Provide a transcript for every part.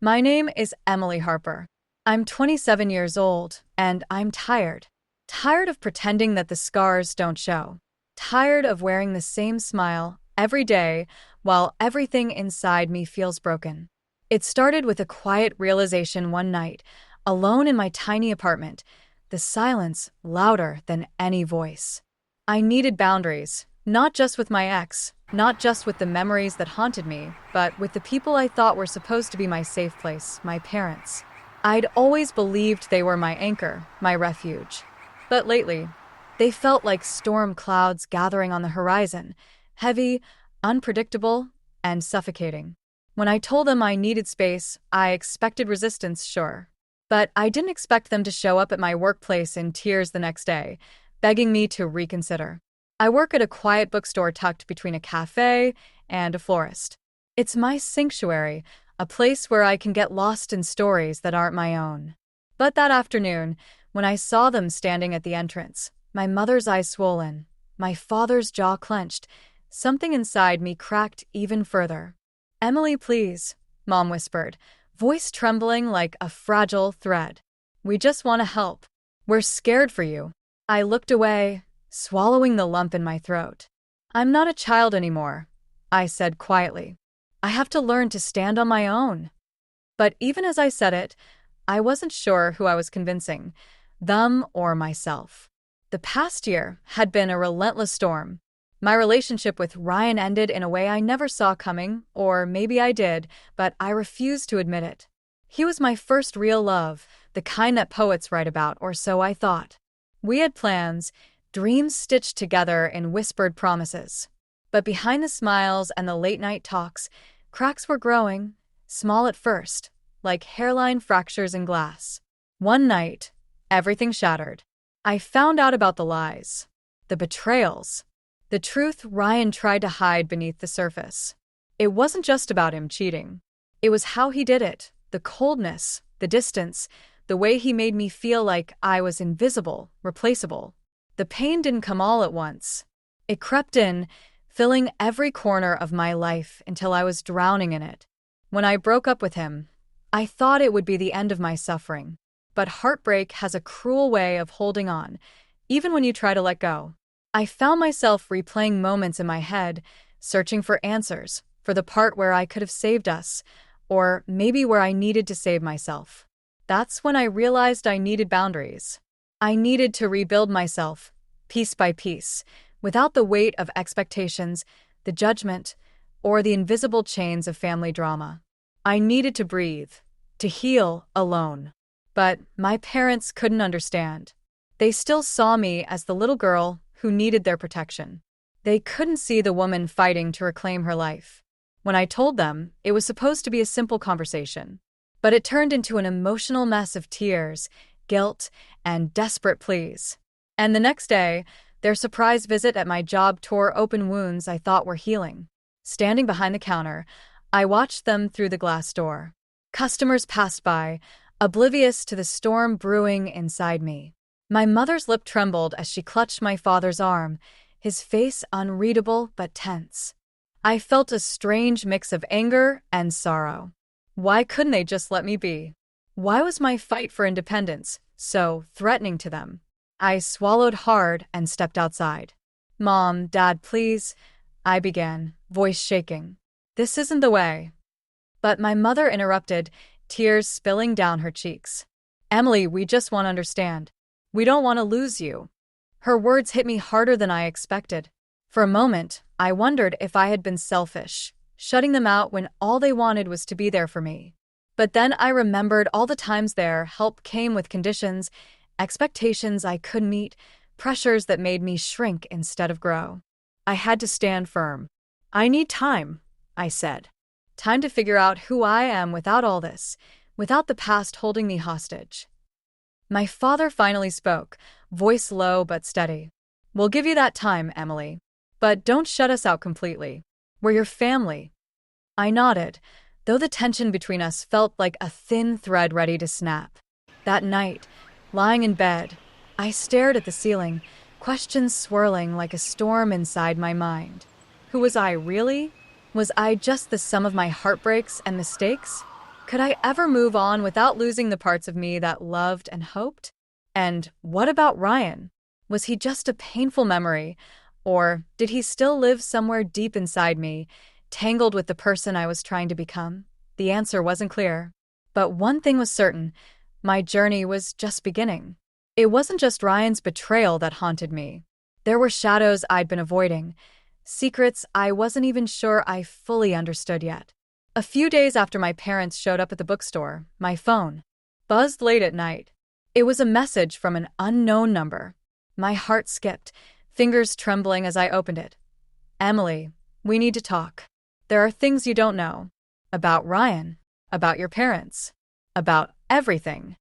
My name is Emily Harper. I'm 27 years old, and I'm tired. Tired of pretending that the scars don't show. Tired of wearing the same smile every day while everything inside me feels broken. It started with a quiet realization one night, alone in my tiny apartment, the silence louder than any voice. I needed boundaries, not just with my ex, not just with the memories that haunted me, but with the people I thought were supposed to be my safe place, my parents. I'd always believed they were my anchor, my refuge. But lately, they felt like storm clouds gathering on the horizon, heavy, unpredictable, and suffocating. When I told them I needed space, I expected resistance, sure. But I didn't expect them to show up at my workplace in tears the next day, begging me to reconsider. I work at a quiet bookstore tucked between a cafe and a florist. It's my sanctuary, a place where I can get lost in stories that aren't my own. But that afternoon, when I saw them standing at the entrance, my mother's eyes swollen, my father's jaw clenched, something inside me cracked even further. "Emily, please," Mom whispered, voice trembling like a fragile thread. "We just want to help. We're scared for you." I looked away, swallowing the lump in my throat. "I'm not a child anymore," I said quietly. "I have to learn to stand on my own." But even as I said it, I wasn't sure who I was convincing, them or myself. The past year had been a relentless storm. My relationship with Ryan ended in a way I never saw coming, or maybe I did, but I refused to admit it. He was my first real love, the kind that poets write about, or so I thought. We had plans, dreams stitched together in whispered promises. But behind the smiles and the late-night talks, cracks were growing, small at first, like hairline fractures in glass. One night, everything shattered. I found out about the lies, the betrayals, the truth Ryan tried to hide beneath the surface. It wasn't just about him cheating. It was how he did it, the coldness, the distance, the way he made me feel like I was invisible, replaceable. The pain didn't come all at once. It crept in, filling every corner of my life until I was drowning in it. When I broke up with him, I thought it would be the end of my suffering. But heartbreak has a cruel way of holding on, even when you try to let go. I found myself replaying moments in my head, searching for answers, for the part where I could have saved us, or maybe where I needed to save myself. That's when I realized I needed boundaries. I needed to rebuild myself, piece by piece, without the weight of expectations, the judgment, or the invisible chains of family drama. I needed to breathe, to heal alone. But my parents couldn't understand. They still saw me as the little girl who needed their protection. They couldn't see the woman fighting to reclaim her life. When I told them, it was supposed to be a simple conversation. But it turned into an emotional mess of tears, guilt, and desperate pleas. And the next day, their surprise visit at my job tore open wounds I thought were healing. Standing behind the counter, I watched them through the glass door. Customers passed by, oblivious to the storm brewing inside me. My mother's lip trembled as she clutched my father's arm, his face unreadable but tense. I felt a strange mix of anger and sorrow. Why couldn't they just let me be? Why was my fight for independence so threatening to them? I swallowed hard and stepped outside. "Mom, Dad, please," I began, voice shaking. "This isn't the way." But my mother interrupted, tears spilling down her cheeks. "Emily, we just want to understand. We don't want to lose you." Her words hit me harder than I expected. For a moment, I wondered if I had been selfish, shutting them out when all they wanted was to be there for me. But then I remembered all the times their help came with conditions, expectations I couldn't meet, pressures that made me shrink instead of grow. I had to stand firm. "I need time," I said. "Time to figure out who I am without all this, without the past holding me hostage." My father finally spoke, voice low but steady. "We'll give you that time, Emily. But don't shut us out completely. We're your family." I nodded, though the tension between us felt like a thin thread ready to snap. That night, lying in bed, I stared at the ceiling, questions swirling like a storm inside my mind. Who was I really? Was I just the sum of my heartbreaks and mistakes? Could I ever move on without losing the parts of me that loved and hoped? And what about Ryan? Was he just a painful memory, or did he still live somewhere deep inside me, tangled with the person I was trying to become? The answer wasn't clear. But one thing was certain: my journey was just beginning. It wasn't just Ryan's betrayal that haunted me. There were shadows I'd been avoiding, secrets I wasn't even sure I fully understood yet. A few days after my parents showed up at the bookstore, my phone buzzed late at night. It was a message from an unknown number. My heart skipped, fingers trembling as I opened it. "Emily, we need to talk. There are things you don't know. About Ryan, about your parents, about everything."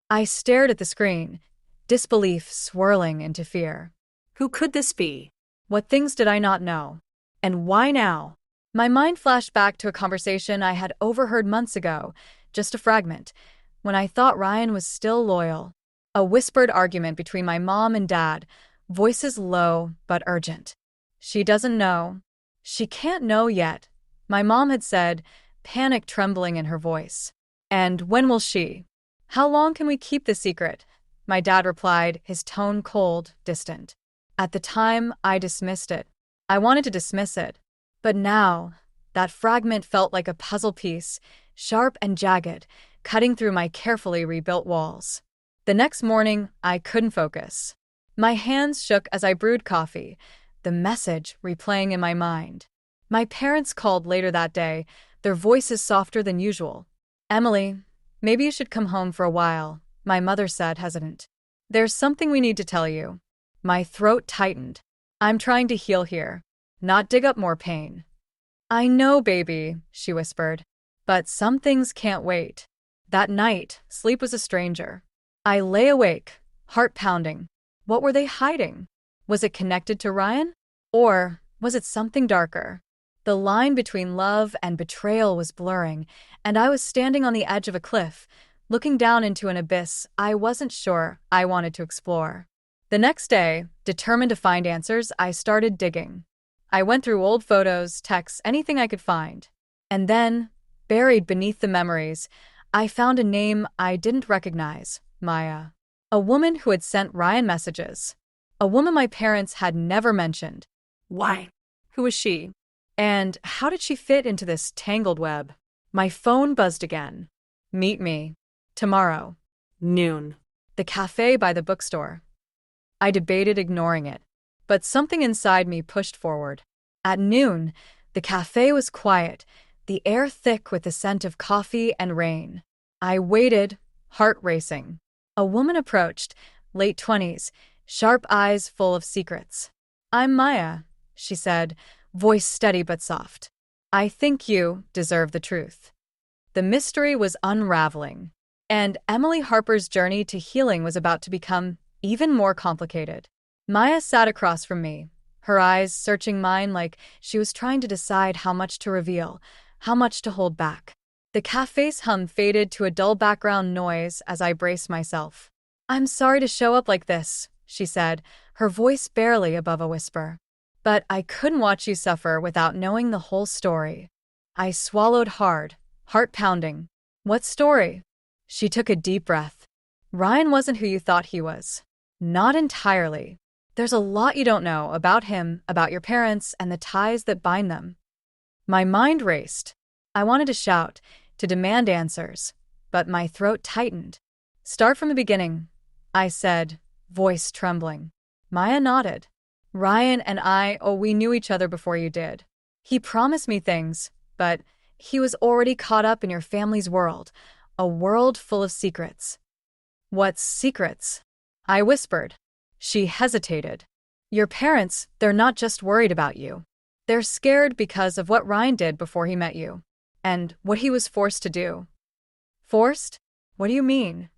I stared at the screen, disbelief swirling into fear. Who could this be? What things did I not know? And why now? My mind flashed back to a conversation I had overheard months ago, just a fragment, when I thought Ryan was still loyal. A whispered argument between my mom and dad, voices low but urgent. "She doesn't know. She can't know yet," my mom had said, panic trembling in her voice. "And when will she? How long can we keep the secret?" My dad replied, his tone cold, distant. At the time, I dismissed it. I wanted to dismiss it. But now, that fragment felt like a puzzle piece, sharp and jagged, cutting through my carefully rebuilt walls. The next morning, I couldn't focus. My hands shook as I brewed coffee, the message replaying in my mind. My parents called later that day, their voices softer than usual. "Emily, maybe you should come home for a while," my mother said, hesitant. "There's something we need to tell you." My throat tightened. "I'm trying to heal here, not dig up more pain." "I know, baby," she whispered, "but some things can't wait." That night, sleep was a stranger. I lay awake, heart pounding. What were they hiding? Was it connected to Ryan? Or was it something darker? The line between love and betrayal was blurring, and I was standing on the edge of a cliff, looking down into an abyss I wasn't sure I wanted to explore. The next day, determined to find answers, I started digging. I went through old photos, texts, anything I could find. And then, buried beneath the memories, I found a name I didn't recognize: Maya. A woman who had sent Ryan messages. A woman my parents had never mentioned. Why? Who was she? And how did she fit into this tangled web? My phone buzzed again. "Meet me. Tomorrow. Noon." The cafe by the bookstore. I debated ignoring it, but something inside me pushed forward. At noon, the cafe was quiet, the air thick with the scent of coffee and rain. I waited, heart racing. A woman approached, late 20s, sharp eyes full of secrets. "I'm Maya," she said, voice steady but soft. "I think you deserve the truth." The mystery was unraveling, and Emily Harper's journey to healing was about to become even more complicated. Maya sat across from me, her eyes searching mine like she was trying to decide how much to reveal, how much to hold back. The cafe's hum faded to a dull background noise as I braced myself. "I'm sorry to show up like this," she said, her voice barely above a whisper. "But I couldn't watch you suffer without knowing the whole story." I swallowed hard, heart pounding. "What story?" She took a deep breath. "Ryan wasn't who you thought he was. Not entirely. There's a lot you don't know about him, about your parents, and the ties that bind them." My mind raced. I wanted to shout, to demand answers, but my throat tightened. "Start from the beginning," I said, voice trembling. Maya nodded. "Ryan and we knew each other before you did. He promised me things, but he was already caught up in your family's world, a world full of secrets." "What secrets?" I whispered. She hesitated. "Your parents, they're not just worried about you. They're scared because of what Ryan did before he met you, and what he was forced to do." "Forced? What do you mean?"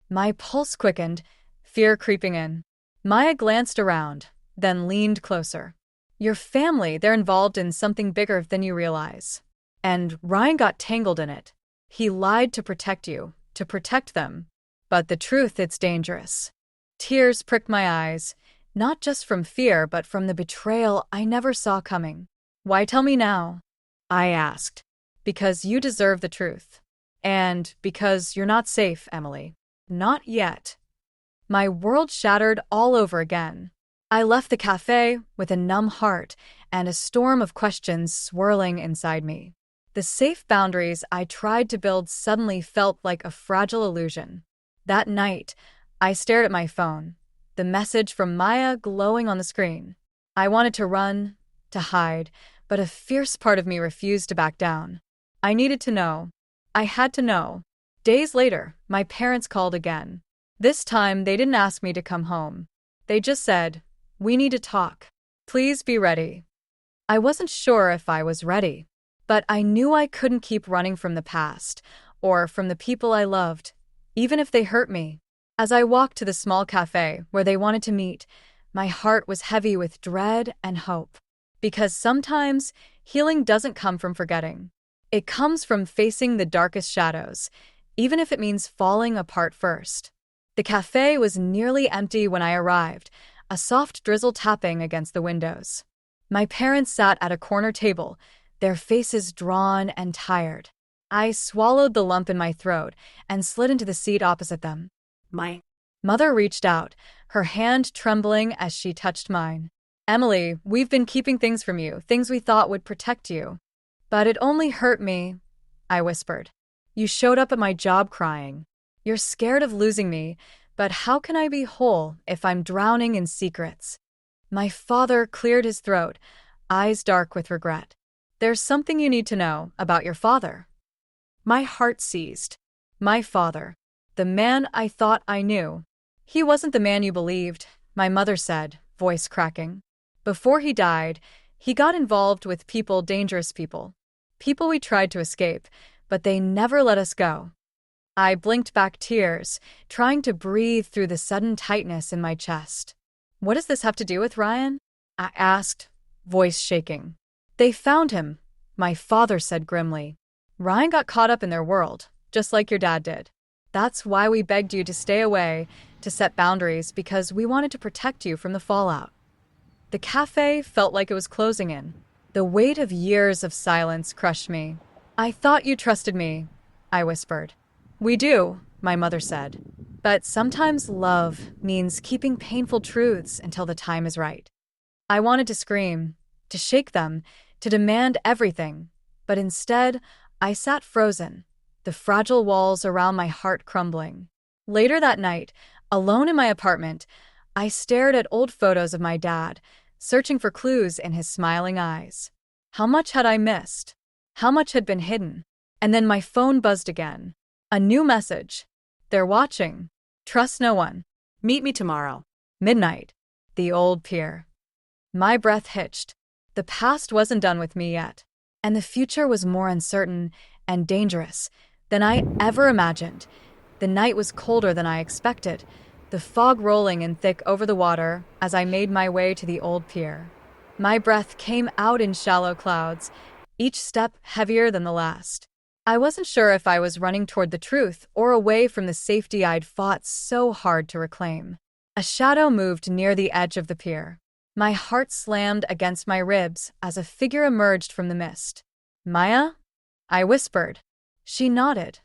My pulse quickened, fear creeping in. Maya glanced around, then leaned closer. "Your family, they're involved in something bigger than you realize. And Ryan got tangled in it. He lied to protect you, to protect them. But the truth, it's dangerous." Tears pricked my eyes, not just from fear but from the betrayal I never saw coming. "Why tell me now?" I asked. "Because you deserve the truth." And because you're not safe, Emily. Not yet. My world shattered all over again. I left the cafe with a numb heart and a storm of questions swirling inside me. The safe boundaries I tried to build suddenly felt like a fragile illusion. That night, I stared at my phone, the message from Maya glowing on the screen. I wanted to run, to hide, but a fierce part of me refused to back down. I needed to know. I had to know. Days later, my parents called again. This time, they didn't ask me to come home. They just said, "We need to talk. Please be ready." I wasn't sure if I was ready, but I knew I couldn't keep running from the past, or from the people I loved, even if they hurt me. As I walked to the small cafe where they wanted to meet, my heart was heavy with dread and hope. Because sometimes, healing doesn't come from forgetting. It comes from facing the darkest shadows, even if it means falling apart first. The cafe was nearly empty when I arrived, a soft drizzle tapping against the windows. My parents sat at a corner table, their faces drawn and tired. I swallowed the lump in my throat and slid into the seat opposite them. My Mother reached out, her hand trembling as she touched mine. "Emily, we've been keeping things from you, things we thought would protect you. But it only hurt me," I whispered. "You showed up at my job crying. You're scared of losing me, but how can I be whole if I'm drowning in secrets?" My father cleared his throat, eyes dark with regret. "There's something you need to know about your father." My heart seized. My father. The man I thought I knew. "He wasn't the man you believed," my mother said, voice cracking. "Before he died, he got involved with people, dangerous people. People we tried to escape, but they never let us go." I blinked back tears, trying to breathe through the sudden tightness in my chest. "What does this have to do with Ryan?" I asked, voice shaking. "They found him," my father said grimly. "Ryan got caught up in their world, just like your dad did. That's why we begged you to stay away, to set boundaries, because we wanted to protect you from the fallout." The cafe felt like it was closing in. The weight of years of silence crushed me. "I thought you trusted me," I whispered. "We do," my mother said. "But sometimes love means keeping painful truths until the time is right." I wanted to scream, to shake them, to demand everything, but instead, I sat frozen, the fragile walls around my heart crumbling. Later that night, alone in my apartment, I stared at old photos of my dad, searching for clues in his smiling eyes. How much had I missed? How much had been hidden? And then my phone buzzed again. A new message. "They're watching. Trust no one. Meet me tomorrow. Midnight." The old pier. My breath hitched. The past wasn't done with me yet, and the future was more uncertain and dangerous than I ever imagined. The night was colder than I expected, the fog rolling in thick over the water as I made my way to the old pier. My breath came out in shallow clouds, each step heavier than the last. I wasn't sure if I was running toward the truth or away from the safety I'd fought so hard to reclaim. A shadow moved near the edge of the pier. My heart slammed against my ribs as a figure emerged from the mist. "Maya?" I whispered. She nodded,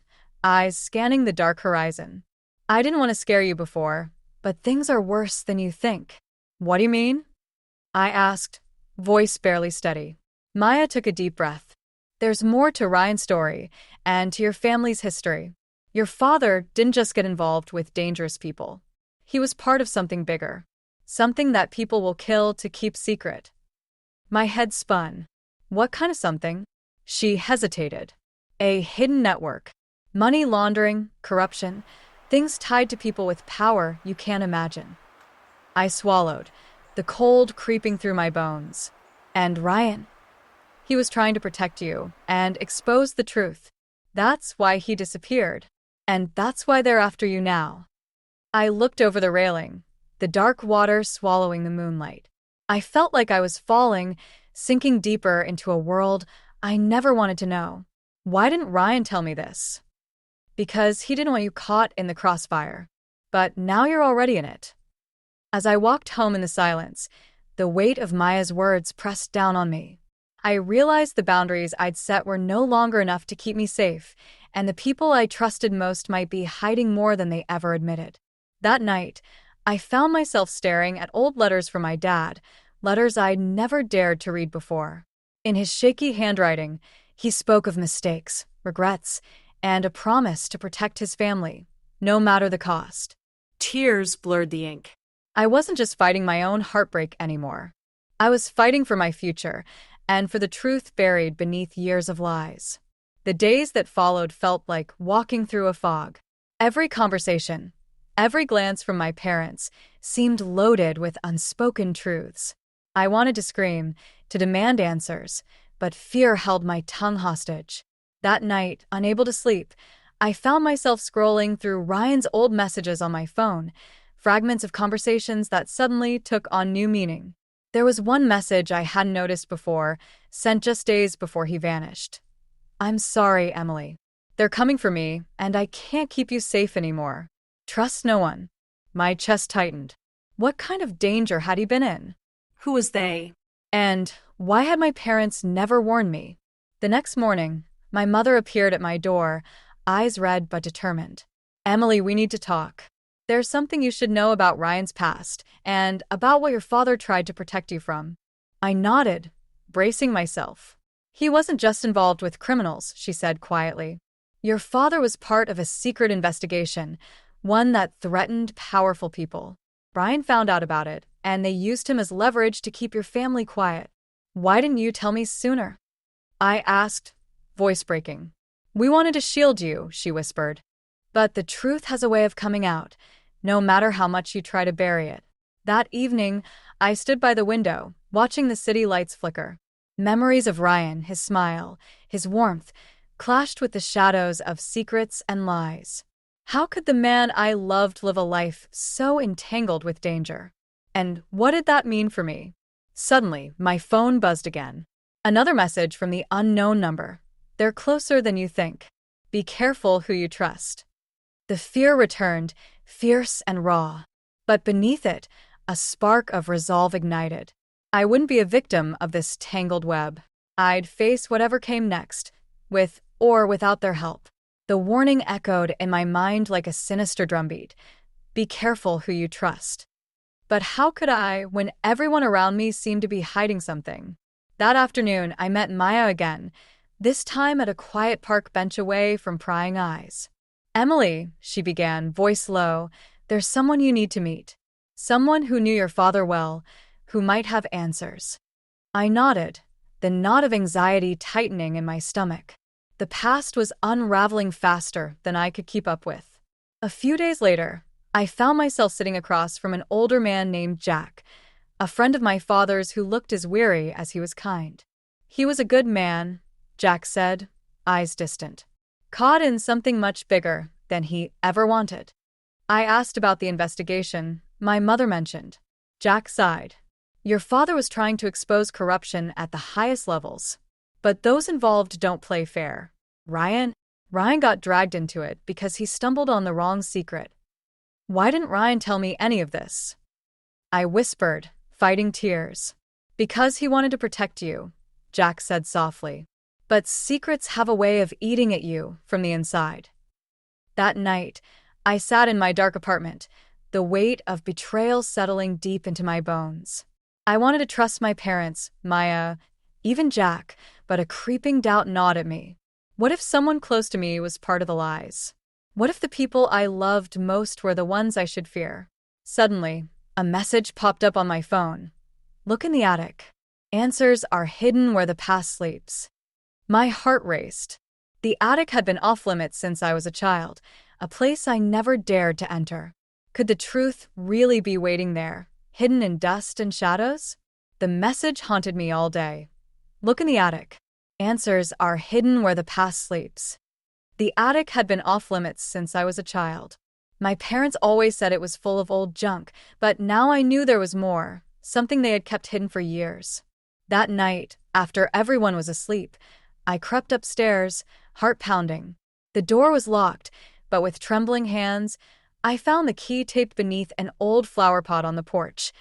eyes scanning the dark horizon. "I didn't want to scare you before, but things are worse than you think." "What do you mean?" I asked, voice barely steady. Maya took a deep breath. "There's more to Ryan's story, and to your family's history. Your father didn't just get involved with dangerous people. He was part of something bigger. Something that people will kill to keep secret." My head spun. "What kind of something?" She hesitated. "A hidden network. Money laundering, corruption, things tied to people with power you can't imagine." I swallowed, the cold creeping through my bones. "And Ryan? He was trying to protect you and expose the truth. That's why he disappeared. And that's why they're after you now." I looked over the railing, the dark water swallowing the moonlight. I felt like I was falling, sinking deeper into a world I never wanted to know. Why didn't Ryan tell me this? Because he didn't want you caught in the crossfire. But now you're already in it. As I walked home in the silence, the weight of Maya's words pressed down on me. I realized the boundaries I'd set were no longer enough to keep me safe, and the people I trusted most might be hiding more than they ever admitted. That night, I found myself staring at old letters from my dad, letters I'd never dared to read before. In his shaky handwriting, he spoke of mistakes, regrets, and a promise to protect his family, no matter the cost. Tears blurred the ink. I wasn't just fighting my own heartbreak anymore. I was fighting for my future and for the truth buried beneath years of lies. The days that followed felt like walking through a fog. Every conversation, every glance from my parents seemed loaded with unspoken truths. I wanted to scream, to demand answers, but fear held my tongue hostage. That night, unable to sleep, I found myself scrolling through Ryan's old messages on my phone, fragments of conversations that suddenly took on new meaning. There was one message I hadn't noticed before, sent just days before he vanished. "I'm sorry, Emily. They're coming for me, and I can't keep you safe anymore. Trust no one." My chest tightened. What kind of danger had he been in? Who was they? And why had my parents never warned me? The next morning, my mother appeared at my door, eyes red but determined. "Emily, we need to talk. There's something you should know about Ryan's past, and about what your father tried to protect you from." I nodded, bracing myself. "He wasn't just involved with criminals," she said quietly. "Your father was part of a secret investigation, one that threatened powerful people. Ryan found out about it, and they used him as leverage to keep your family quiet. Why didn't you tell me sooner?" I asked, voice breaking. "We wanted to shield you," she whispered. "But the truth has a way of coming out, no matter how much you try to bury it." That evening, I stood by the window, watching the city lights flicker. Memories of Ryan, his smile, his warmth, clashed with the shadows of secrets and lies. How could the man I loved live a life so entangled with danger? And what did that mean for me? Suddenly, my phone buzzed again. Another message from the unknown number. "They're closer than you think. Be careful who you trust." The fear returned, fierce and raw. But beneath it, a spark of resolve ignited. I wouldn't be a victim of this tangled web. I'd face whatever came next, with or without their help. The warning echoed in my mind like a sinister drumbeat. Be careful who you trust. But how could I, when everyone around me seemed to be hiding something? That afternoon, I met Maya again, this time at a quiet park bench away from prying eyes. "Emily," she began, voice low, "there's someone you need to meet. Someone who knew your father well, who might have answers." I nodded, the knot of anxiety tightening in my stomach. The past was unraveling faster than I could keep up with. A few days later, I found myself sitting across from an older man named Jack, a friend of my father's who looked as weary as he was kind. He was a good man, Jack said, eyes distant, caught in something much bigger than he ever wanted. I asked about the investigation my mother mentioned. Jack sighed. "Your father was trying to expose corruption at the highest levels. But those involved don't play fair. Ryan got dragged into it because he stumbled on the wrong secret." "Why didn't Ryan tell me any of this?" I whispered, fighting tears. "Because he wanted to protect you," Jack said softly. "But secrets have a way of eating at you from the inside." That night, I sat in my dark apartment, the weight of betrayal settling deep into my bones. I wanted to trust my parents, Maya, even Jack, but a creeping doubt gnawed at me. What if someone close to me was part of the lies? What if the people I loved most were the ones I should fear? Suddenly, a message popped up on my phone. "Look in the attic. Answers are hidden where the past sleeps." My heart raced. The attic had been off-limits since I was a child, a place I never dared to enter. Could the truth really be waiting there, hidden in dust and shadows? The message haunted me all day. "Look in the attic. Answers are hidden where the past sleeps." The attic had been off-limits since I was a child. My parents always said it was full of old junk, but now I knew there was more, something they had kept hidden for years. That night, after everyone was asleep, I crept upstairs, heart pounding. The door was locked, but with trembling hands, I found the key taped beneath an old flower pot on the porch,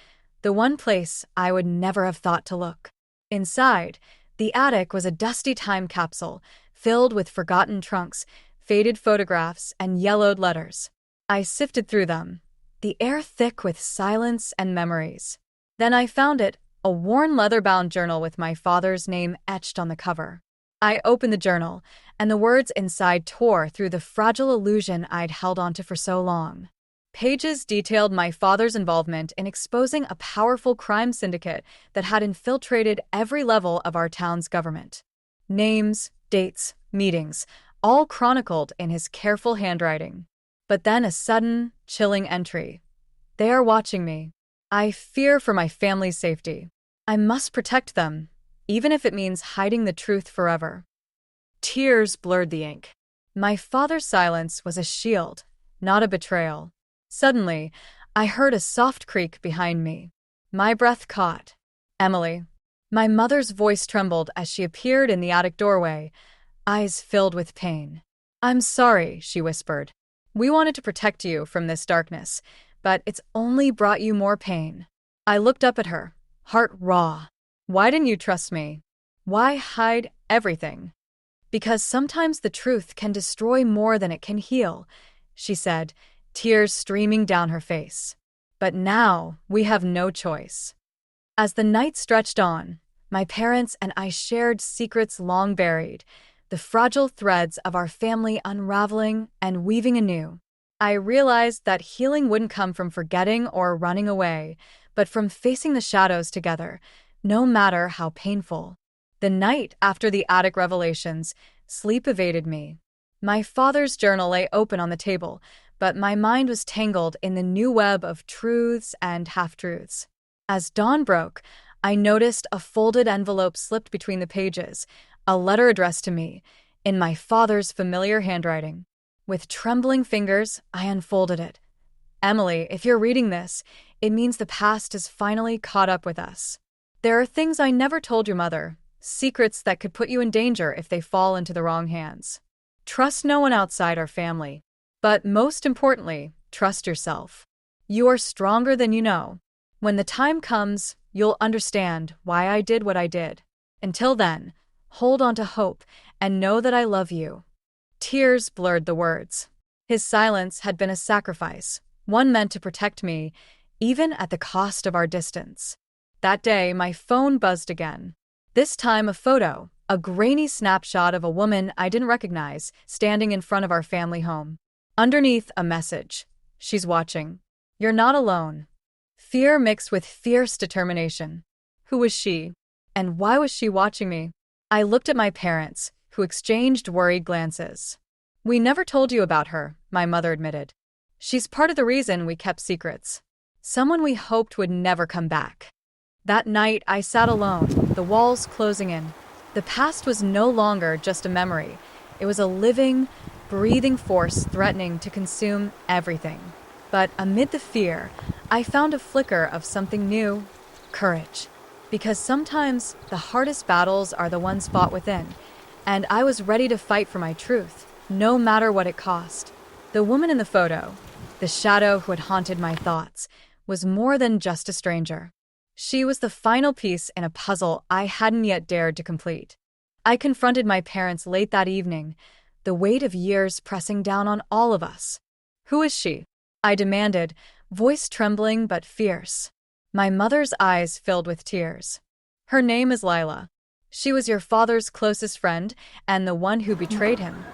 the one place I would never have thought to look. Inside, the attic was a dusty time capsule, filled with forgotten trunks, faded photographs, and yellowed letters. I sifted through them, the air thick with silence and memories. Then I found it, a worn leather-bound journal with my father's name etched on the cover. I opened the journal, and the words inside tore through the fragile illusion I'd held onto for so long. Pages detailed my father's involvement in exposing a powerful crime syndicate that had infiltrated every level of our town's government. Names, dates, meetings, all chronicled in his careful handwriting. But then a sudden, chilling entry. They are watching me. I fear for my family's safety. I must protect them, even if it means hiding the truth forever. Tears blurred the ink. My father's silence was a shield, not a betrayal. Suddenly, I heard a soft creak behind me. My breath caught. Emily. My mother's voice trembled as she appeared in the attic doorway, eyes filled with pain. "I'm sorry," she whispered. "We wanted to protect you from this darkness, but it's only brought you more pain." I looked up at her, heart raw. "Why didn't you trust me? Why hide everything?" "Because sometimes the truth can destroy more than it can heal," she said, tears streaming down her face. "But now we have no choice." As the night stretched on, my parents and I shared secrets long buried, the fragile threads of our family unraveling and weaving anew. I realized that healing wouldn't come from forgetting or running away, but from facing the shadows together, no matter how painful. The night after the attic revelations, sleep evaded me. My father's journal lay open on the table, but my mind was tangled in the new web of truths and half-truths. As dawn broke, I noticed a folded envelope slipped between the pages, a letter addressed to me, in my father's familiar handwriting. With trembling fingers, I unfolded it. "Emily, if you're reading this, it means the past has finally caught up with us. There are things I never told your mother, secrets that could put you in danger if they fall into the wrong hands. Trust no one outside our family. But most importantly, trust yourself. You are stronger than you know. When the time comes, you'll understand why I did what I did. Until then, hold on to hope and know that I love you." Tears blurred the words. His silence had been a sacrifice, one meant to protect me, even at the cost of our distance. That day, my phone buzzed again. This time a photo, a grainy snapshot of a woman I didn't recognize, standing in front of our family home. Underneath, a message. "She's watching. You're not alone." Fear mixed with fierce determination. Who was she? And why was she watching me? I looked at my parents, who exchanged worried glances. "We never told you about her," my mother admitted. "She's part of the reason we kept secrets. Someone we hoped would never come back." That night, I sat alone, the walls closing in. The past was no longer just a memory. It was a living, breathing force threatening to consume everything. But amid the fear, I found a flicker of something new: courage. Because sometimes the hardest battles are the ones fought within, and I was ready to fight for my truth, no matter what it cost. The woman in the photo, the shadow who had haunted my thoughts, was more than just a stranger. She was the final piece in a puzzle I hadn't yet dared to complete. I confronted my parents late that evening, the weight of years pressing down on all of us. "Who is she?" I demanded, voice trembling but fierce. My mother's eyes filled with tears. "Her name is Lila. She was your father's closest friend and the one who betrayed him."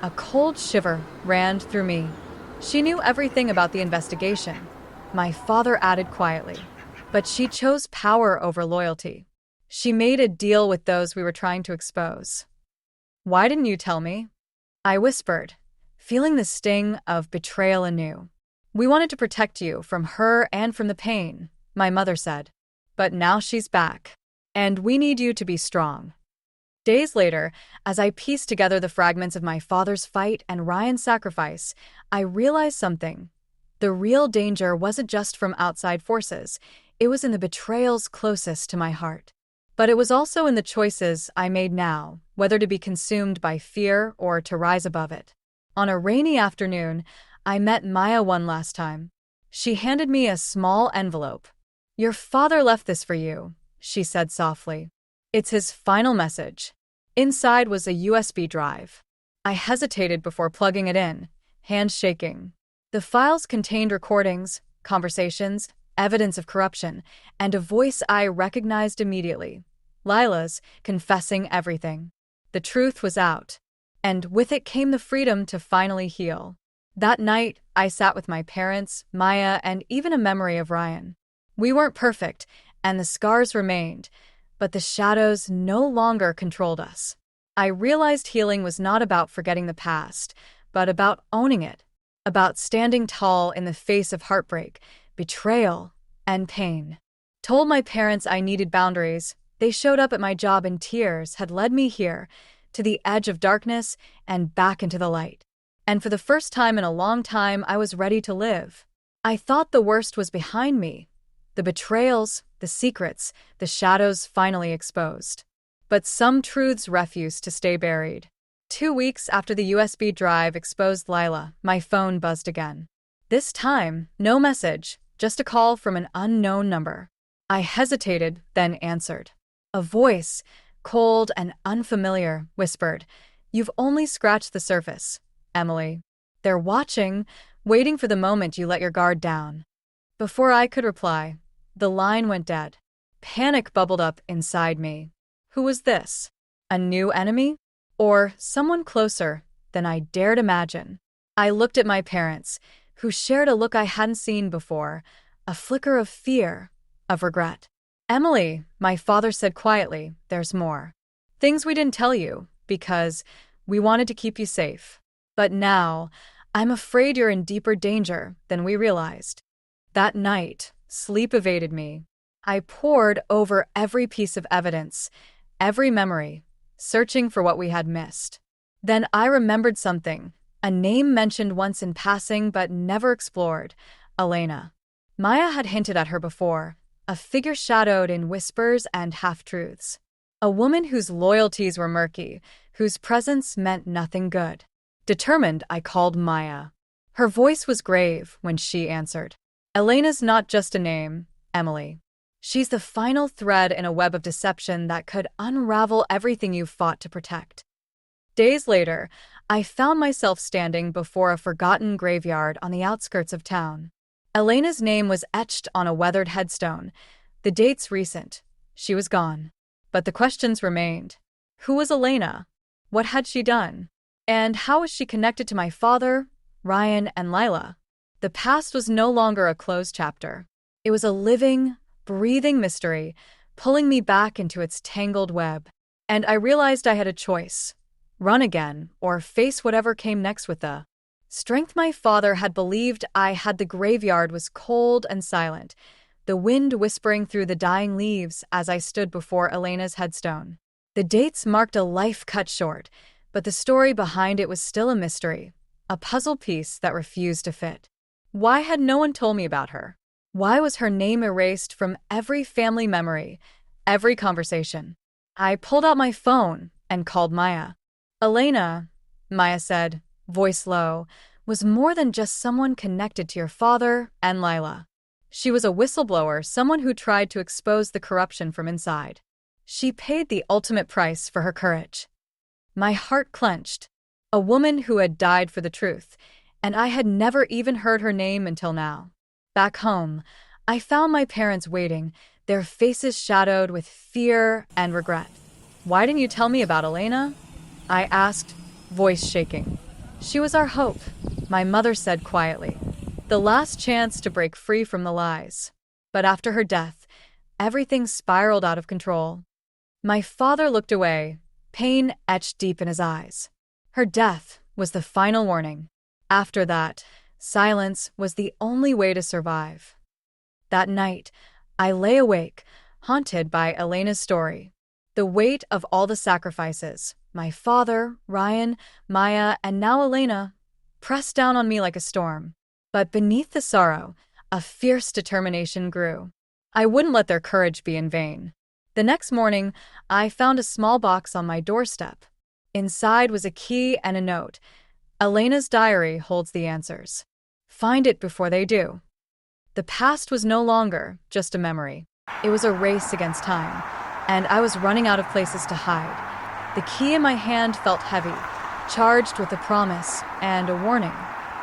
A cold shiver ran through me. "She knew everything about the investigation," my father added quietly. "But she chose power over loyalty. She made a deal with those we were trying to expose." "Why didn't you tell me?" I whispered, feeling the sting of betrayal anew. "We wanted to protect you from her and from the pain," my mother said. "But now she's back, and we need you to be strong." Days later, as I pieced together the fragments of my father's fight and Ryan's sacrifice, I realized something. The real danger wasn't just from outside forces. It was in the betrayals closest to my heart. But it was also in the choices I made now, whether to be consumed by fear or to rise above it. On a rainy afternoon, I met Maya one last time. She handed me a small envelope. "Your father left this for you," she said softly. "It's his final message." Inside was a USB drive. I hesitated before plugging it in, hands shaking. The files contained recordings, conversations, evidence of corruption, and a voice I recognized immediately. Lila's, confessing everything. The truth was out, and with it came the freedom to finally heal. That night, I sat with my parents, Maya, and even a memory of Ryan. We weren't perfect, and the scars remained, but the shadows no longer controlled us. I realized healing was not about forgetting the past, but about owning it, about standing tall in the face of heartbreak, betrayal, and pain. Told my parents I needed boundaries, they showed up at my job in tears, had led me here, to the edge of darkness and back into the light. And for the first time in a long time, I was ready to live. I thought the worst was behind me. The betrayals, the secrets, the shadows finally exposed. But some truths refused to stay buried. 2 weeks after the USB drive exposed Lila, my phone buzzed again. This time, no message, just a call from an unknown number. I hesitated, then answered. A voice, cold and unfamiliar, whispered, "You've only scratched the surface, Emily. They're watching, waiting for the moment you let your guard down." Before I could reply, the line went dead. Panic bubbled up inside me. Who was this? A new enemy? Or someone closer than I dared imagine? I looked at my parents, who shared a look I hadn't seen before, a flicker of fear, of regret. "Emily," my father said quietly, "there's more. Things we didn't tell you, because we wanted to keep you safe. But now, I'm afraid you're in deeper danger than we realized." That night, sleep evaded me. I pored over every piece of evidence, every memory, searching for what we had missed. Then I remembered something, a name mentioned once in passing but never explored, Elena. Maya had hinted at her before, a figure shadowed in whispers and half-truths. A woman whose loyalties were murky, whose presence meant nothing good. Determined, I called Maya. Her voice was grave when she answered. "Elena's not just a name, Emily. She's the final thread in a web of deception that could unravel everything you've fought to protect." Days later, I found myself standing before a forgotten graveyard on the outskirts of town. Elena's name was etched on a weathered headstone. The date's recent. She was gone. But the questions remained. Who was Elena? What had she done? And how was she connected to my father, Ryan, and Lila? The past was no longer a closed chapter. It was a living, breathing mystery, pulling me back into its tangled web. And I realized I had a choice: run again, or face whatever came next with the strength my father had believed I had. The graveyard was cold and silent, the wind whispering through the dying leaves as I stood before Elena's headstone. The dates marked a life cut short, but the story behind it was still a mystery, a puzzle piece that refused to fit. Why had no one told me about her? Why was her name erased from every family memory, every conversation? I pulled out my phone and called Maya. "Elena," Maya said, voice low, "was more than just someone connected to your father and Lila. She was a whistleblower, someone who tried to expose the corruption from inside. She paid the ultimate price for her courage." My heart clenched. A woman who had died for the truth, and I had never even heard her name until now. Back home, I found my parents waiting, their faces shadowed with fear and regret. "Why didn't you tell me about Elena?" I asked, voice shaking. "She was our hope," my mother said quietly. "The last chance to break free from the lies. But after her death, everything spiraled out of control." My father looked away, pain etched deep in his eyes. Her death was the final warning. After that, silence was the only way to survive. That night, I lay awake, haunted by Elena's story. The weight of all the sacrifices, my father, Ryan, Maya, and now Elena, pressed down on me like a storm. But beneath the sorrow, a fierce determination grew. I wouldn't let their courage be in vain. The next morning, I found a small box on my doorstep. Inside was a key and a note. "Elena's diary holds the answers. Find it before they do." The past was no longer just a memory. It was a race against time, and I was running out of places to hide. The key in my hand felt heavy, charged with a promise and a warning.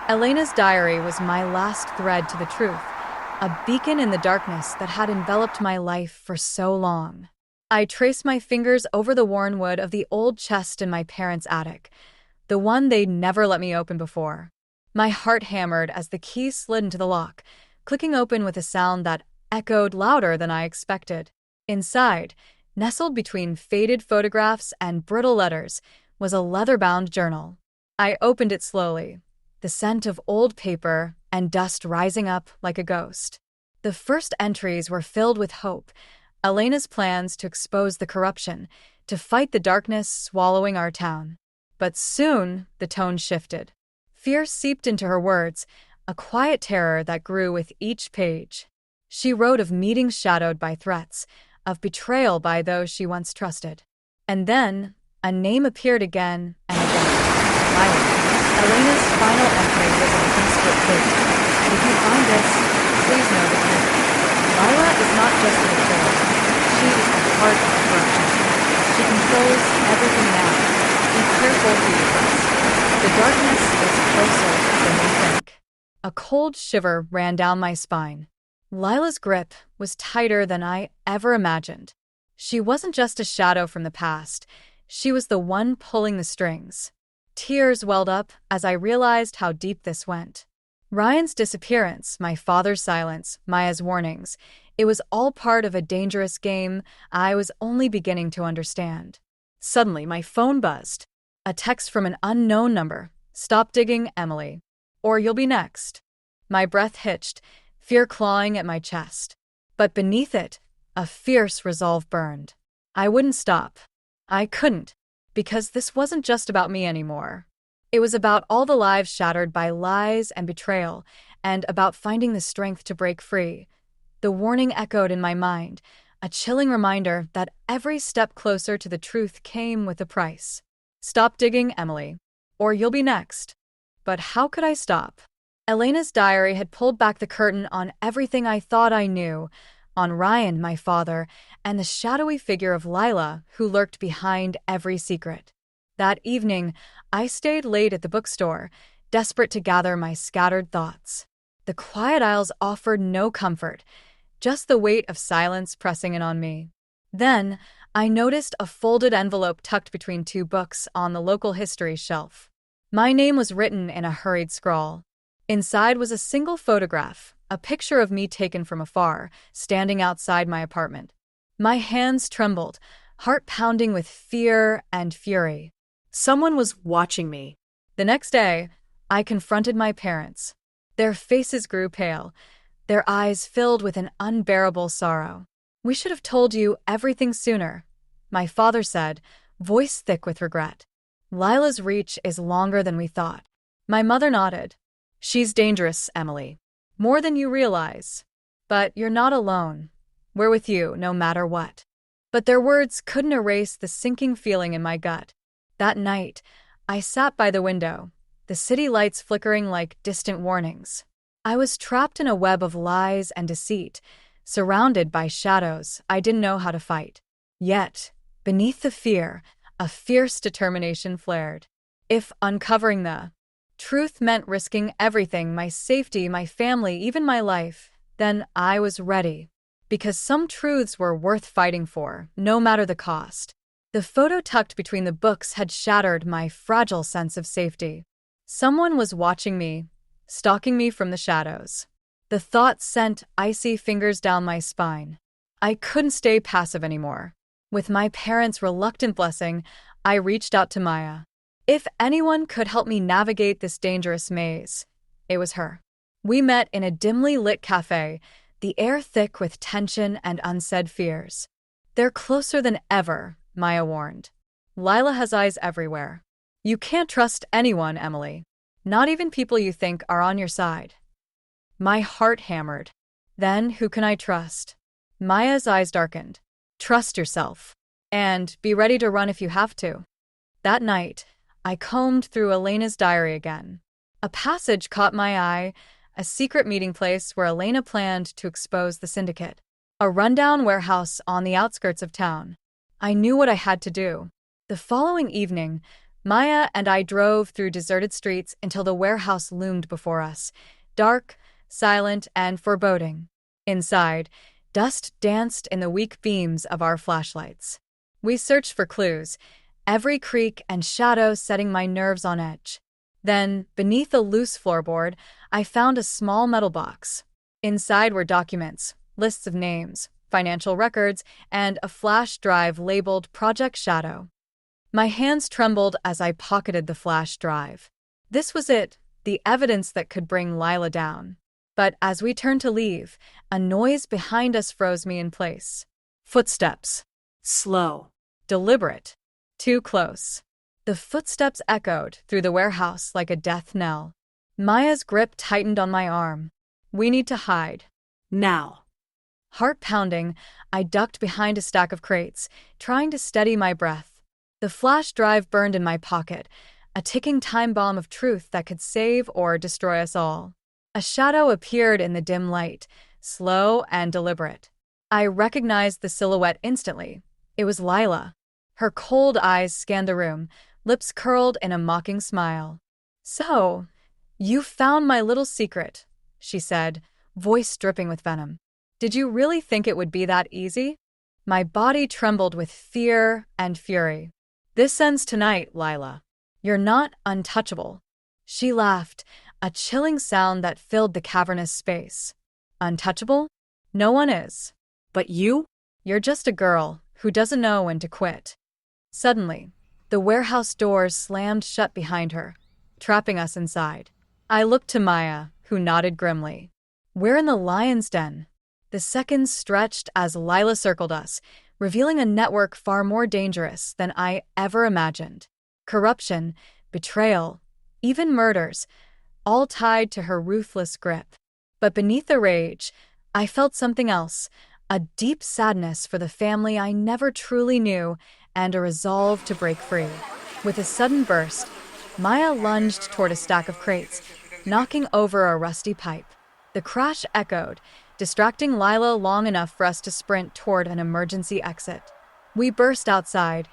Elena's diary was my last thread to the truth, a beacon in the darkness that had enveloped my life for so long. I traced my fingers over the worn wood of the old chest in my parents' attic, the one they'd never let me open before. My heart hammered as the key slid into the lock, clicking open with a sound that echoed louder than I expected. Inside, nestled between faded photographs and brittle letters, was a leather-bound journal. I opened it slowly, the scent of old paper and dust rising up like a ghost. The first entries were filled with hope, Elena's plans to expose the corruption, to fight the darkness swallowing our town. But soon, the tone shifted. Fear seeped into her words, a quiet terror that grew with each page. She wrote of meetings shadowed by threats, of betrayal by those she once trusted. And then, a name appeared again and again. Lila. Elena's final entry was a desperate plea. If you find this, please know the truth. Lila is not just a betrayer. She is the heart of corruption. She controls everything now. Be careful who you trust. The darkness is closer than you think. A cold shiver ran down my spine. Lila's grip was tighter than I ever imagined. She wasn't just a shadow from the past. She was the one pulling the strings. Tears welled up as I realized how deep this went. Ryan's disappearance, my father's silence, Maya's warnings, it was all part of a dangerous game I was only beginning to understand. Suddenly, my phone buzzed. A text from an unknown number. Stop digging, Emily. Or you'll be next. My breath hitched, fear clawing at my chest. But beneath it, a fierce resolve burned. I wouldn't stop. I couldn't, because this wasn't just about me anymore. It was about all the lives shattered by lies and betrayal, and about finding the strength to break free. The warning echoed in my mind, a chilling reminder that every step closer to the truth came with a price. Stop digging, Emily, or you'll be next. But how could I stop? Elena's diary had pulled back the curtain on everything I thought I knew, on Ryan, my father, and the shadowy figure of Lila, who lurked behind every secret. That evening, I stayed late at the bookstore, desperate to gather my scattered thoughts. The quiet aisles offered no comfort, just the weight of silence pressing in on me. Then, I noticed a folded envelope tucked between two books on the local history shelf. My name was written in a hurried scrawl. Inside was a single photograph, a picture of me taken from afar, standing outside my apartment. My hands trembled, heart pounding with fear and fury. Someone was watching me. The next day, I confronted my parents. Their faces grew pale, their eyes filled with an unbearable sorrow. We should have told you everything sooner, my father said, voice thick with regret. Lila's reach is longer than we thought. My mother nodded. She's dangerous, Emily. More than you realize. But you're not alone. We're with you, no matter what. But their words couldn't erase the sinking feeling in my gut. That night, I sat by the window, the city lights flickering like distant warnings. I was trapped in a web of lies and deceit, surrounded by shadows I didn't know how to fight. Yet, beneath the fear, a fierce determination flared. If uncovering the truth meant risking everything, my safety, my family, even my life, then I was ready. Because some truths were worth fighting for, no matter the cost. The photo tucked between the books had shattered my fragile sense of safety. Someone was watching me, stalking me from the shadows. The thought sent icy fingers down my spine. I couldn't stay passive anymore. With my parents' reluctant blessing, I reached out to Maya. If anyone could help me navigate this dangerous maze, it was her. We met in a dimly lit cafe, the air thick with tension and unsaid fears. They're closer than ever, Maya warned. Lila has eyes everywhere. You can't trust anyone, Emily. Not even people you think are on your side. My heart hammered. Then, who can I trust? Maya's eyes darkened. Trust yourself. And be ready to run if you have to. That night, I combed through Elena's diary again. A passage caught my eye, a secret meeting place where Elena planned to expose the syndicate. A rundown warehouse on the outskirts of town. I knew what I had to do. The following evening, Maya and I drove through deserted streets until the warehouse loomed before us, dark, silent, and foreboding. Inside, dust danced in the weak beams of our flashlights. We searched for clues, every creak and shadow setting my nerves on edge. Then, beneath a loose floorboard, I found a small metal box. Inside were documents, lists of names, financial records, and a flash drive labeled Project Shadow. My hands trembled as I pocketed the flash drive. This was it, the evidence that could bring Lila down. But as we turned to leave, a noise behind us froze me in place. Footsteps. Slow. Deliberate. Too close. The footsteps echoed through the warehouse like a death knell. Maya's grip tightened on my arm. We need to hide. Now. Heart pounding, I ducked behind a stack of crates, trying to steady my breath. The flash drive burned in my pocket, a ticking time bomb of truth that could save or destroy us all. A shadow appeared in the dim light, slow and deliberate. I recognized the silhouette instantly. It was Lila. Her cold eyes scanned the room, lips curled in a mocking smile. "So, you found my little secret," she said, voice dripping with venom. "Did you really think it would be that easy?" My body trembled with fear and fury. "This ends tonight, Lila. You're not untouchable." She laughed, a chilling sound that filled the cavernous space. "Untouchable? No one is. But you? You're just a girl who doesn't know when to quit." Suddenly, the warehouse doors slammed shut behind her, trapping us inside. I looked to Maya, who nodded grimly. "We're in the lion's den." The seconds stretched as Lila circled us, revealing a network far more dangerous than I ever imagined. Corruption, betrayal, even murders, all tied to her ruthless grip. But beneath the rage, I felt something else, a deep sadness for the family I never truly knew and a resolve to break free. With a sudden burst, Maya lunged toward a stack of crates, knocking over a rusty pipe. The crash echoed, distracting Lila long enough for us to sprint toward an emergency exit. We burst outside,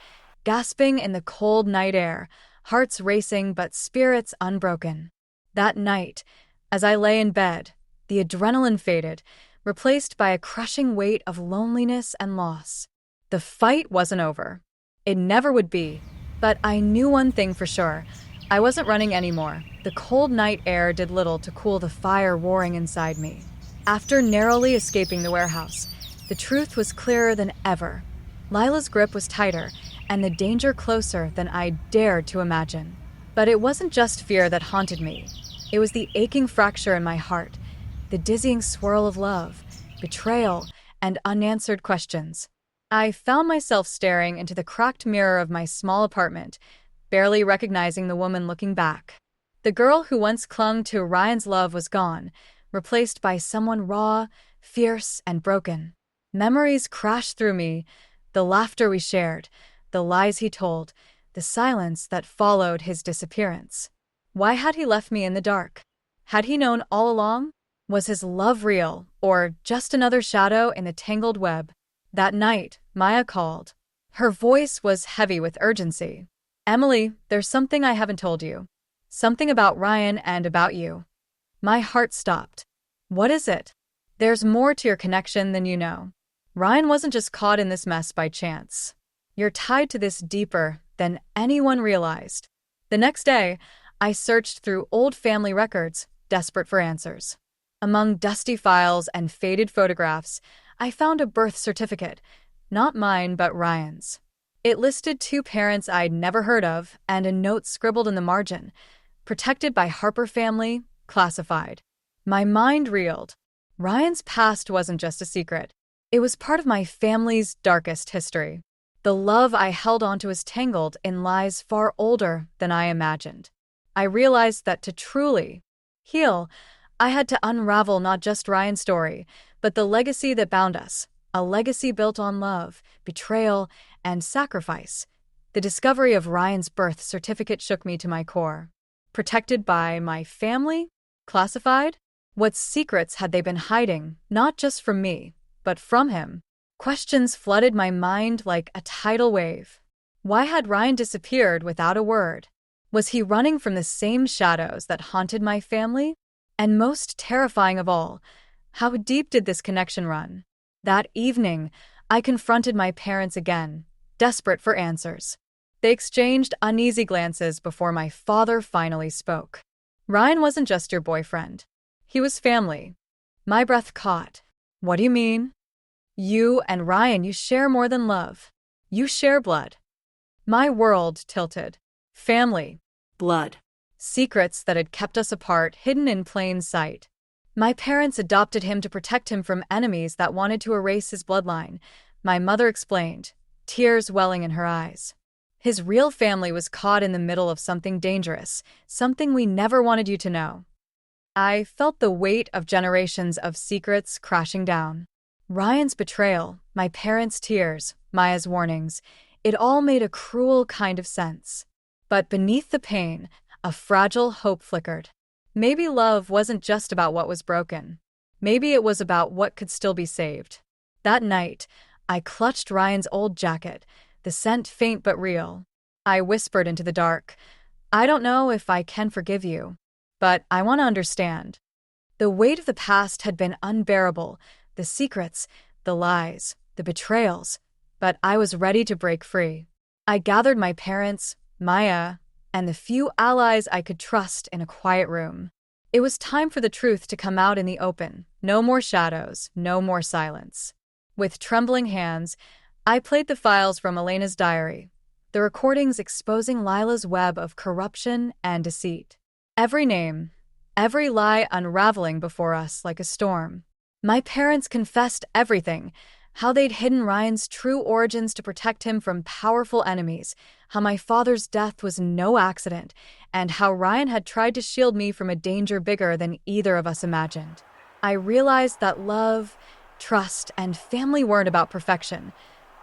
gasping in the cold night air, hearts racing but spirits unbroken. That night, as I lay in bed, the adrenaline faded, replaced by a crushing weight of loneliness and loss. The fight wasn't over. It never would be. But I knew one thing for sure. I wasn't running anymore. The cold night air did little to cool the fire roaring inside me. After narrowly escaping the warehouse, the truth was clearer than ever. Lila's grip was tighter, and the danger closer than I dared to imagine. But it wasn't just fear that haunted me. It was the aching fracture in my heart, the dizzying swirl of love, betrayal, and unanswered questions. I found myself staring into the cracked mirror of my small apartment, barely recognizing the woman looking back. The girl who once clung to Ryan's love was gone, replaced by someone raw, fierce, and broken. Memories crashed through me, the laughter we shared, the lies he told, the silence that followed his disappearance. Why had he left me in the dark? Had he known all along? Was his love real, or just another shadow in the tangled web? That night, Maya called. Her voice was heavy with urgency. "Emily, there's something I haven't told you. Something about Ryan and about you." My heart stopped. "What is it?" "There's more to your connection than you know. Ryan wasn't just caught in this mess by chance. You're tied to this deeper than anyone realized." The next day, I searched through old family records, desperate for answers. Among dusty files and faded photographs, I found a birth certificate, not mine but Ryan's. It listed two parents I'd never heard of and a note scribbled in the margin, "Protected by Harper family, classified." My mind reeled. Ryan's past wasn't just a secret. It was part of my family's darkest history. The love I held onto was tangled in lies far older than I imagined. I realized that to truly heal, I had to unravel not just Ryan's story, but the legacy that bound us, a legacy built on love, betrayal, and sacrifice. The discovery of Ryan's birth certificate shook me to my core. Protected by my family? Classified? What secrets had they been hiding, not just from me, but from him? Questions flooded my mind like a tidal wave. Why had Ryan disappeared without a word? Was he running from the same shadows that haunted my family? And most terrifying of all, how deep did this connection run? That evening, I confronted my parents again, desperate for answers. They exchanged uneasy glances before my father finally spoke. Ryan wasn't just your boyfriend. He was family. My breath caught. What do you mean? You and Ryan, you share more than love. You share blood. My world tilted. Family. Blood. Secrets that had kept us apart, hidden in plain sight. My parents adopted him to protect him from enemies that wanted to erase his bloodline, my mother explained, tears welling in her eyes. His real family was caught in the middle of something dangerous, something we never wanted you to know. I felt the weight of generations of secrets crashing down. Ryan's betrayal, my parents' tears, Maya's warnings, it all made a cruel kind of sense. But beneath the pain, a fragile hope flickered. Maybe love wasn't just about what was broken. Maybe it was about what could still be saved. That night, I clutched Ryan's old jacket, the scent faint but real. I whispered into the dark, I don't know if I can forgive you, but I want to understand. The weight of the past had been unbearable, the secrets, the lies, the betrayals, but I was ready to break free. I gathered my parents, Maya, and the few allies I could trust in a quiet room. It was time for the truth to come out in the open. No more shadows, no more silence. With trembling hands, I played the files from Elena's diary, the recordings exposing Lila's web of corruption and deceit. Every name, every lie unraveling before us like a storm. My parents confessed everything, how they'd hidden Ryan's true origins to protect him from powerful enemies, how my father's death was no accident, and how Ryan had tried to shield me from a danger bigger than either of us imagined. I realized that love, trust, and family weren't about perfection.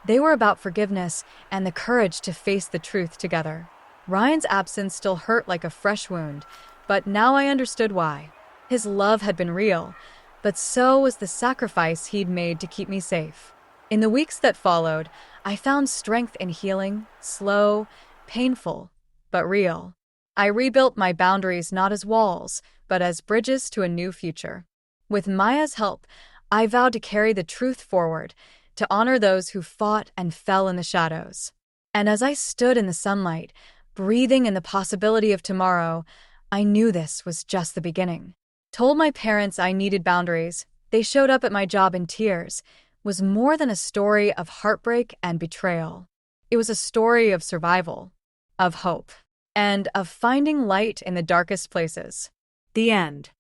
They were about forgiveness and the courage to face the truth together. Ryan's absence still hurt like a fresh wound, but now I understood why. His love had been real, but so was the sacrifice he'd made to keep me safe. In the weeks that followed, I found strength in healing, slow, painful, but real. I rebuilt my boundaries not as walls, but as bridges to a new future. With Maya's help, I vowed to carry the truth forward, to honor those who fought and fell in the shadows. And as I stood in the sunlight, breathing in the possibility of tomorrow, I knew this was just the beginning. Told my parents I needed boundaries, they showed up at my job in tears, was more than a story of heartbreak and betrayal. It was a story of survival, of hope, and of finding light in the darkest places. The end.